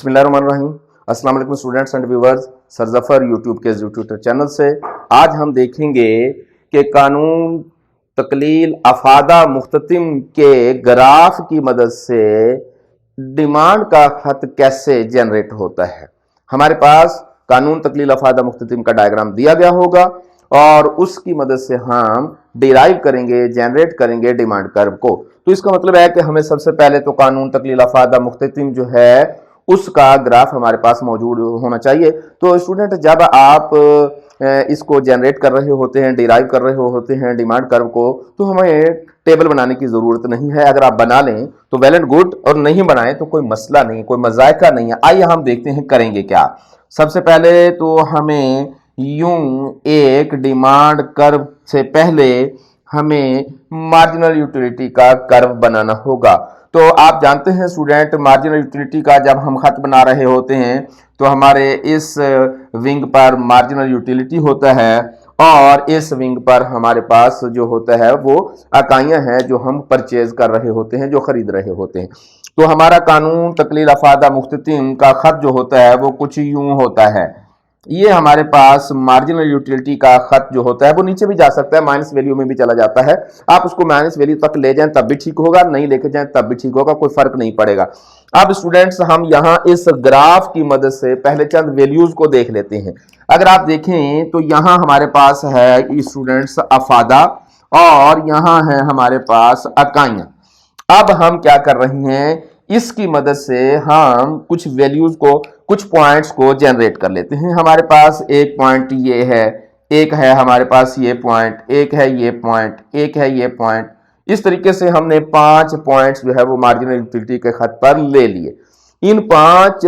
बिस्मिल्लाहिर्रहमानिर्रहीम। अस्सलाम वालेकुम students and viewers, sir Zafar YouTube के यूट्यूब चैनल से आज हम देखेंगे कि कानून तकलील अफादा मुख्ततिम के ग्राफ की मदद से डिमांड का खत कैसे जनरेट होता है। हमारे पास कानून तकलील अफादा मुख्ततिम का डायग्राम दिया गया होगा और उसकी मदद से हम डिराइव करेंगे, जनरेट करेंगे डिमांड कर्व को। तो इसका मतलब है कि हमें सबसे पहले तो कानून तकलील अफादा मुख्ततिम जो है उसका ग्राफ हमारे पास मौजूद होना चाहिए। तो स्टूडेंट, जब आप इसको जनरेट कर रहे होते हैं, डिराइव कर रहे होते हैं डिमांड कर्व को, तो हमें टेबल बनाने की जरूरत नहीं है। अगर आप बना लें तो वेल एंड गुड, और नहीं बनाएं तो कोई मसला नहीं, कोई मजायका नहीं है। आइए हम देखते हैं करेंगे क्या। सबसे पहले तो हमें यूं एक डिमांड कर्व से पहले हमें मार्जिनल यूटिलिटी का कर्व बनाना होगा। तो आप जानते हैं स्टूडेंट, मार्जिनल यूटिलिटी का जब हम खत बना रहे होते हैं तो हमारे इस विंग पर मार्जिनल यूटिलिटी होता है और इस विंग पर हमारे पास जो होता है वो इकाइयां हैं जो हम परचेज कर रहे होते हैं, जो खरीद रहे होते हैं। तो हमारा कानून तकलील अफादा मुख्ततिम का खत जो होता है वो कुछ यूं होता है। ये हमारे पास मार्जिनल यूटिलिटी का खत जो होता है वो नीचे भी जा सकता है, माइनस वैल्यू में भी चला जाता है। आप उसको माइनस वैल्यू तक ले जाएं तब भी ठीक होगा, नहीं लेके जाएं तब भी ठीक होगा, कोई फर्क नहीं पड़ेगा। अब स्टूडेंट्स, हम यहाँ इस ग्राफ की मदद से पहले चंद वैल्यूज को देख लेते हैं। अगर आप देखें तो यहाँ हमारे पास है स्टूडेंट्स अफादा और यहाँ है हमारे पास इकाइयां। अब हम क्या कर रहे हैं, इसकी मदद से हम कुछ वैल्यूज को, कुछ पॉइंट्स को जनरेट कर लेते हैं। हमारे पास एक पॉइंट ये है, एक है हमारे पास ये पॉइंट, एक है ये पॉइंट, एक है ये पॉइंट। इस तरीके से हमने 5 पॉइंट्स जो है वो मार्जिनल यूटिलिटी के खत पर ले लिए। इन 5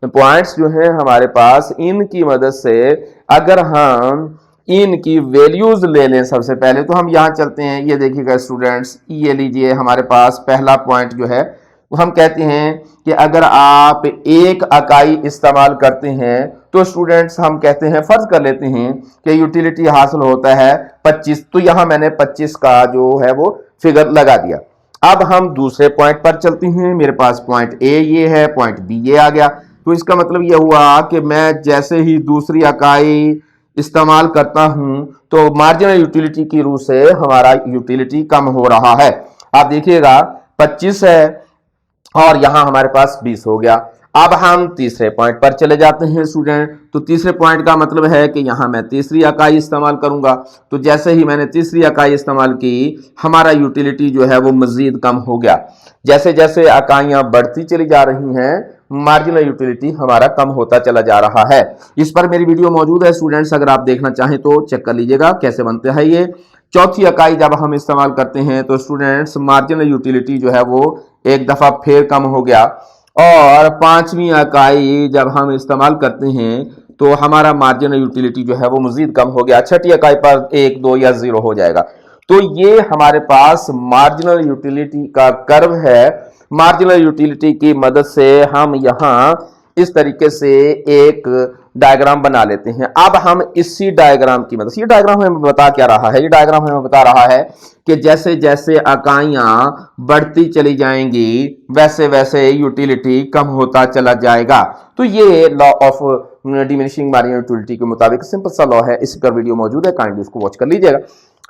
पॉइंट्स जो है हमारे पास, इनकी मदद से अगर हम इनकी वैल्यूज ले लें सबसे पहले, तो हम यहां चलते हैं। ये देखिएगा स्टूडेंट्स, ये लीजिए हमारे पास पहला पॉइंट जो है वो हम कहते हैं कि अगर आप एक इकाई इस्तेमाल करते हैं तो स्टूडेंट्स हम कहते हैं, फर्ज कर लेते हैं कि यूटिलिटी हासिल होता है 25। तो यहां मैंने 25 का जो है वो फिगर लगा दिया। अब हम दूसरे पॉइंट पर चलते हैं। मेरे पास पॉइंट ए ये है, पॉइंट बी ये आ गया। तो इसका मतलब यह हुआ कि मैं जैसे ही दूसरी इकाई इस्तेमाल करता हूं तो मार्जिनल यूटिलिटी की रूह से हमारा यूटिलिटी कम हो रहा है। आप देखिएगा 25 है और यहां हमारे पास 20 हो गया। अब हम तीसरे पॉइंट पर चले जाते हैं स्टूडेंट। तो तीसरे पॉइंट का मतलब है कि यहां मैं तीसरी इकाई इस्तेमाल करूंगा। तो जैसे ही मैंने तीसरी इकाई इस्तेमाल की, हमारा यूटिलिटी जो है वो मजीद कम हो गया। जैसे जैसे इकाइयां बढ़ती चली जा रही हैं, मार्जिनल यूटिलिटी हमारा कम होता चला जा रहा है। इस पर मेरी वीडियो मौजूद है स्टूडेंट्स, अगर आप देखना चाहें तो चेक कर लीजिएगा कैसे बनते हैं ये। चौथी इकाई जब हम इस्तेमाल करते हैं तो स्टूडेंट्स मार्जिनल यूटिलिटी जो है वो एक दफा फिर कम हो गया। और पांचवी इकाई जब हम इस्तेमाल करते हैं तो हमारा मार्जिनल यूटिलिटी जो है वो मजीद कम हो गया। छठी इकाई पर 1, 2 या 0 हो जाएगा। तो ये हमारे पास मार्जिनल यूटिलिटी का कर्व है। मार्जिनल यूटिलिटी की मदद से हम यहां इस तरीके से एक डायग्राम बना लेते हैं। अब हम इसी डायग्राम की मदद से, ये डायग्राम हमें बता क्या रहा है, ये डायग्राम हमें बता रहा है कि जैसे जैसे इकाइयां बढ़ती चली जाएंगी वैसे वैसे यूटिलिटी कम होता चला जाएगा। तो ये law of diminishing marginal utility के मुताबिक सिंपल सा लॉ है। इस पर वीडियो मौजूद है, काइंडली उसको वॉच कर लीजिएगा।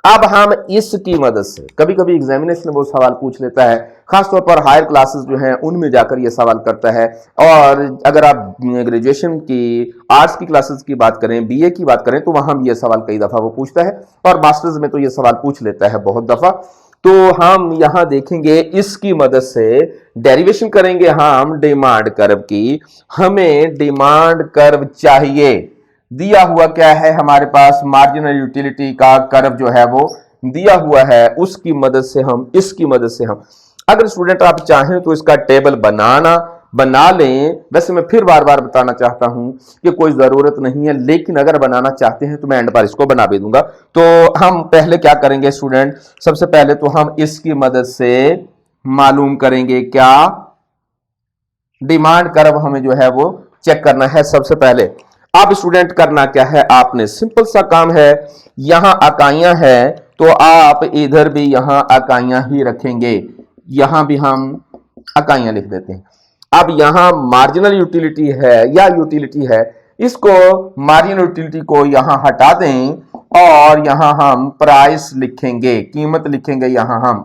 अब हम इसकी मदद से, कभी कभी एग्जामिनेशन में वो सवाल पूछ लेता है, खासतौर पर हायर क्लासेस जो हैं उनमें जाकर ये सवाल करता है। और अगर आप ग्रेजुएशन की आर्ट्स की क्लासेस की बात करें, बीए की बात करें, तो वहां भी ये सवाल कई दफा वो पूछता है और मास्टर्स में तो ये सवाल पूछ लेता है बहुत दफा। तो हम यहां देखेंगे, इसकी मदद से डेरिवेशन करेंगे हम डिमांड कर्व की। हमें डिमांड कर्व चाहिए, दिया हुआ क्या है हमारे पास, मार्जिनल यूटिलिटी का कर्व जो है वो दिया हुआ है। उसकी मदद से हम, इसकी मदद से हम, अगर स्टूडेंट आप चाहें तो इसका टेबल बना लें। वैसे मैं फिर बार बार बताना चाहता हूं कि कोई जरूरत नहीं है, लेकिन अगर बनाना चाहते हैं तो मैं एंड पर इसको बना भी दूंगा। तो हम पहले क्या करेंगे स्टूडेंट, सबसे पहले तो हम इसकी मदद से मालूम करेंगे क्या, डिमांड कर्व हमें जो है वो चेक करना है सबसे पहले। अब स्टूडेंट करना क्या है, आपने सिंपल सा काम है, यहां इकाइयां हैं तो आप इधर भी यहां इकाइयां ही रखेंगे। यहां भी हम इकाइयां लिख देते हैं। अब यहां मार्जिनल यूटिलिटी है या यूटिलिटी है, इसको मार्जिनल यूटिलिटी को यहां हटा दें और यहां हम प्राइस लिखेंगे, कीमत लिखेंगे यहां हम,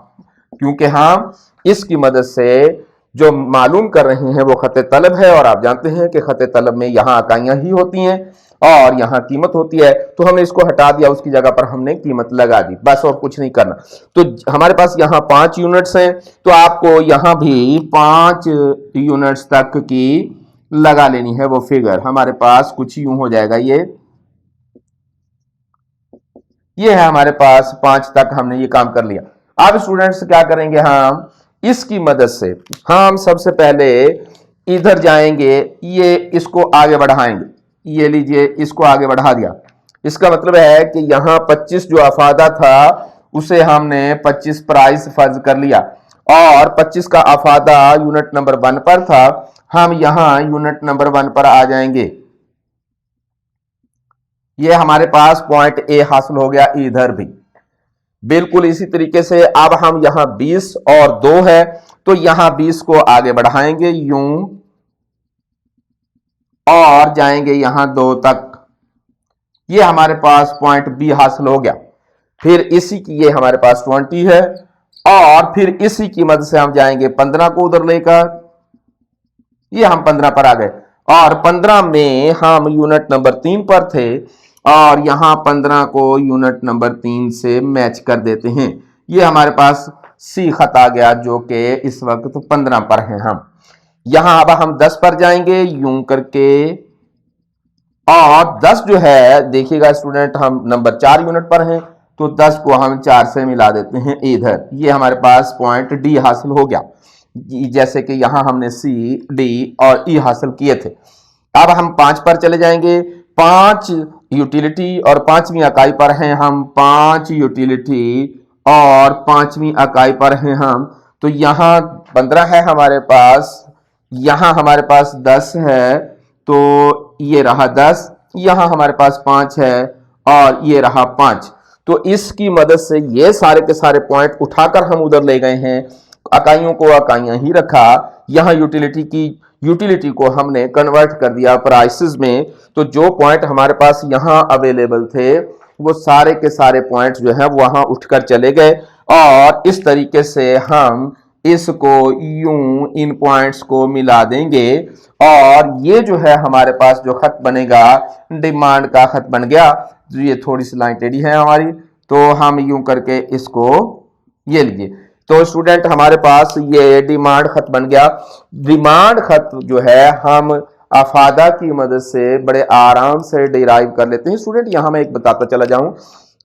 क्योंकि हम इसकी मदद से जो मालूम कर रहे हैं वो खत तलब है और आप जानते हैं कि खत तलब में यहां इकाइयां ही होती हैं और यहां कीमत होती है। तो हमने इसको हटा दिया, उसकी जगह पर हमने कीमत लगा दी, बस और कुछ नहीं करना। तो हमारे पास यहां 5 यूनिट्स हैं, तो आपको यहां भी 5 यूनिट्स तक की लगा लेनी है वो फिगर। हमारे पास कुछ यूं हो जाएगा, ये है हमारे पास 5 तक हमने ये काम कर लिया। अब स्टूडेंट्स क्या करेंगे, हम इसकी मदद से हम सबसे पहले इधर जाएंगे, ये इसको आगे बढ़ाएंगे, ये लीजिए इसको आगे बढ़ा दिया। इसका मतलब है कि यहां 25 जो अफादा था उसे हमने 25 प्राइस फर्ज कर लिया और 25 का अफादा यूनिट नंबर 1 पर था, हम यहां यूनिट नंबर 1 पर आ जाएंगे। ये हमारे पास पॉइंट ए हासिल हो गया इधर भी। बिल्कुल इसी तरीके से अब हम यहां 20 और 2 है, तो यहां 20 को आगे बढ़ाएंगे यूं और जाएंगे यहां 2 तक। ये हमारे पास पॉइंट बी हासिल हो गया। फिर इसी की ये हमारे पास 20 है और फिर इसी की मदद से हम जाएंगे 15 को उधर लेकर, ये हम 15 पर आ गए और 15 में हम यूनिट नंबर 3 पर थे और यहां 15 को यूनिट नंबर 3 से मैच कर देते हैं। ये हमारे पास सी खत आ गया जो कि इस वक्त 15 पर हैं हम। यहां अब हम 10 पर जाएंगे यूं करके और 10 जो है देखिएगा स्टूडेंट, हम नंबर 4 यूनिट पर हैं, तो 10 को हम 4 से मिला देते हैं इधर। ये हमारे पास पॉइंट डी हासिल हो गया, जैसे कि यहां हमने सी डी और ई हासिल किए थे। अब हम 5 पर चले जाएंगे, 5 यूटिलिटी और 5वीं इकाई पर हैं हम, 5 यूटिलिटी और 5वीं इकाई पर हैं हम। तो यहां 15 है हमारे पास, यहां हमारे पास 10 है, तो ये रहा 10, यहां हमारे पास 5 है और ये रहा 5। तो इसकी मदद से ये सारे के सारे पॉइंट उठाकर हम उधर ले गए हैं, इकाइयों को इकाइयां ही रखा, यहां यूटिलिटी को हमने कन्वर्ट कर दिया प्राइसेस में। तो जो पॉइंट हमारे पास यहां अवेलेबल थे वो सारे के सारे पॉइंट जो है वहां उठकर चले गए और इस तरीके से हम इसको यूं इन पॉइंट्स को मिला देंगे और ये जो है हमारे पास जो खत बनेगा डिमांड का खत बन गया। ये थोड़ी सी लाइन टेढ़ी है हमारी, तो हम यूं करके इसको ये लीजिए। तो स्टूडेंट हमारे पास ये डिमांड खत बन गया। डिमांड खत जो है हम अफादा की मदद से बड़े आराम से डिराइव कर लेते हैं। स्टूडेंट यहां मैं एक बताता चला जाऊं,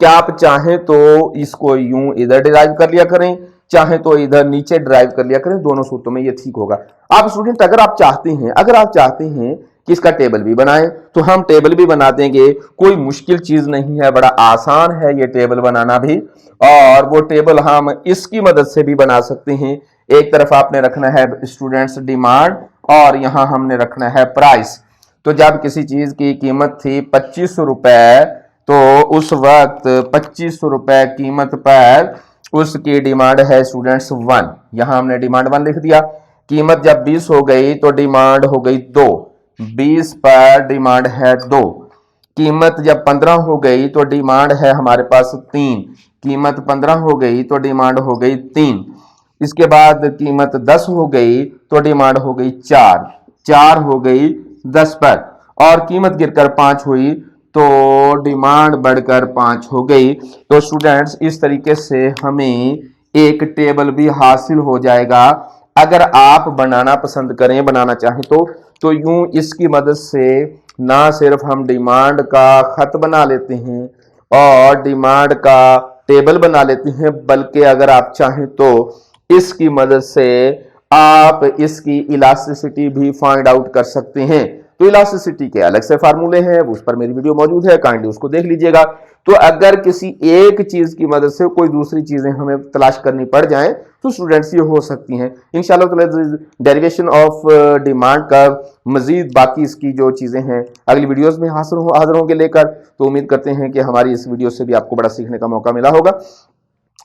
क्या आप चाहें तो इसको यूं इधर डिराइव कर लिया करें, चाहे तो इधर नीचे ड्राइव कर लिया करें, दोनों सूत्रों में ये ठीक होगा। आप स्टूडेंट अगर आप चाहते हैं कि इसका टेबल भी बनाएं तो हम टेबल भी बना देंगे, कोई मुश्किल चीज नहीं है, बड़ा आसान है ये टेबल बनाना भी। और वो टेबल हम इसकी मदद से भी बना सकते हैं। एक तरफ आपने रखना है स्टूडेंट्स डिमांड और यहां हमने रखना है प्राइस। तो जब किसी चीज की कीमत थी 25 रुपए, तो उस वक्त 25 रुपए कीमत पर उसकी डिमांड है स्टूडेंट्स 1, यहां हमने डिमांड 1 लिख दिया। कीमत जब 20 हो गई तो डिमांड हो गई 2, 20 पर डिमांड है 2। कीमत जब 15 हो गई तो डिमांड है हमारे पास 3, कीमत 15 हो गई तो डिमांड हो गई 3। इसके बाद कीमत 10 हो गई तो डिमांड हो गई 4, 4 हो गई 10 पर और कीमत गिरकर 5 हुई तो डिमांड बढ़कर 5 हो गई। तो स्टूडेंट्स इस तरीके से हमें एक टेबल भी हासिल हो जाएगा। अगर आप बनाना पसंद करें, बनाना चाहें तो यूं इसकी मदद से ना सिर्फ हम डिमांड का खत बना लेते हैं और डिमांड का टेबल बना लेते हैं, बल्कि अगर आप चाहें तो इसकी मदद से आप इसकी इलास्टिसिटी भी फाइंड आउट कर सकते हैं। तो इलास्टिसिटी के अलग से फार्मूले हैं, उस पर मेरी वीडियो मौजूद है, काइंडली उसको देख लीजिएगा। तो अगर किसी एक चीज की मदद से कोई दूसरी चीजें हमें तलाश करनी पड़ जाएं तो स्टूडेंट्स ये हो सकती हैं। इंशाल्लाह डेरिवेशन ऑफ डिमांड का मजीद बाकी इसकी जो चीजें हैं अगली वीडियोस में हाजिर होंगे लेकर। तो उम्मीद करते हैं कि हमारी इस वीडियो से भी आपको बड़ा सीखने का मौका मिला होगा।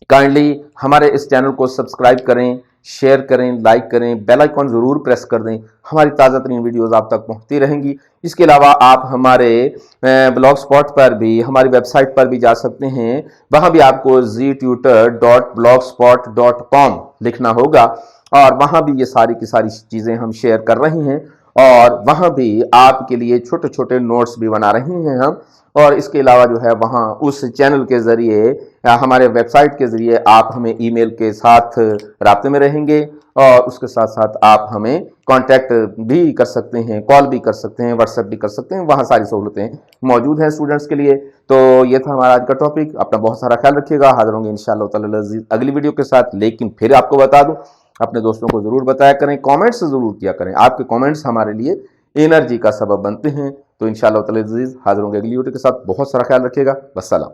काइंडली हमारे इस चैनल को सब्सक्राइब करें, शेयर करें, लाइक करें, बेल आइकॉन ज़रूर प्रेस कर दें। हमारी ताज़ा तरीन वीडियोज़ आप तक पहुंचती रहेंगी। इसके अलावा आप हमारे ब्लॉग स्पॉट पर भी, हमारी वेबसाइट पर भी जा सकते हैं। वहां भी आपको ztutor.blogspot.com लिखना होगा और वहां भी ये सारी की सारी चीज़ें हम शेयर कर रहे हैं और वहां भी आपके लिए छोटे छोटे नोट्स भी बना रहे हैं हम। और इसके अलावा जो है वहाँ उस चैनल के ज़रिए या हमारे वेबसाइट के ज़रिए आप हमें ईमेल के साथ राब्ते में रहेंगे और उसके साथ साथ आप हमें कांटेक्ट भी कर सकते हैं, कॉल भी कर सकते हैं, व्हाट्सएप भी कर सकते हैं। वहाँ सारी सहूलतें मौजूद हैं स्टूडेंट्स के लिए। तो ये था हमारा आज का टॉपिक। अपना बहुत सारा ख्याल रखिएगा। हाजिर होंगे इंशाअल्लाह ताला अज़ीज़ अगली वीडियो के साथ। लेकिन फिर आपको बता दूँ, अपने दोस्तों को ज़रूर बताया करें, कॉमेंट्स ज़रूर किया करें। आपके कॉमेंट्स हमारे लिए एनर्जी का सबब बनते हैं। तो इंशाअल्लाह ताला अज़ीज़ हाजिर होंगे अगली वीडियो के साथ। बहुत सारा ख्याल रखिएगा। वस्सलाम।